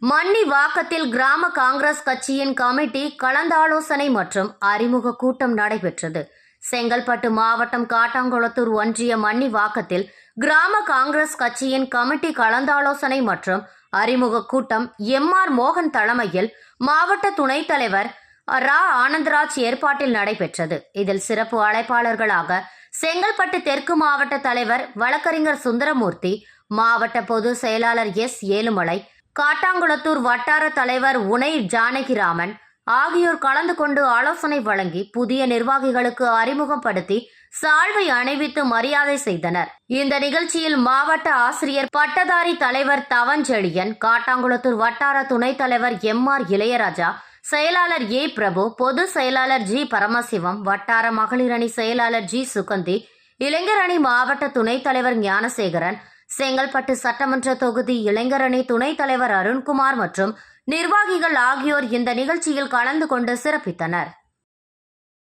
மன்னிவாக்கத்தில் கிராம காங்கிரஸ் கட்சியின் கமிட்டி கலந்தாலோசனை மற்றும் அறிமுக கூட்டம் நடைபெற்றது. செங்கல்பட்டு மாவட்டம் காட்டாங்குளத்தூர் ஒன்றிய மன்னிவாக்கத்தில் கிராம காங்கிரஸ் கட்சியின் கமிட்டி கலந்தாலோசனை மற்றும் அறிமுக கூட்டம் எம்.ஆர். மோகன் தலைமையில் மாவட்ட துணைத் தலைவர் ரா. ஆனந்தராஜ் ஏற்பாட்டில் நடைபெற்றது. இதில் சிறப்பு அழைப்பாளர்களாக செங்கல்பட்டு தெற்கு மாவட்ட தலைவர் வழக்கறிஞர் சுந்தரமூர்த்தி, மாவட்ட பொதுச் செயலாளர் எஸ். ஏழுமலை, காட்டாங்குளத்தூர் வட்டார தலைவர் உனை ஜானகிராமன் ஆகியோர் கலந்து கொண்டு ஆலோசனை வழங்கி புதிய நிர்வாகிகளுக்கு அறிமுகப்படுத்தி சால்வை அணிவித்து மரியாதை செய்தனர். இந்த நிகழ்ச்சியில் மாவட்ட ஆசிரியர் பட்டதாரி தலைவர் தவஞ்செழியன், காட்டாங்குளத்தூர் வட்டார துணைத் தலைவர் எம்.ஆர். இளையராஜா, செயலாளர் ஏ. பிரபு, பொதுச் செயலாளர் ஜி. பரமசிவம், வட்டார மகளிர் அணி செயலாளர் ஜி. சுகந்தி, இளைஞர் அணி மாவட்ட துணைத் தலைவர் ஞானசேகரன், செங்கல்பட்டு சட்டமன்ற தொகுதி இளைஞர் அணி துணைத் தலைவர் அருண்குமார் மற்றும் நிர்வாகிகள் ஆகியோர் இந்த நிகழ்ச்சியில் கலந்து கொண்டு சிறப்பித்தனர்.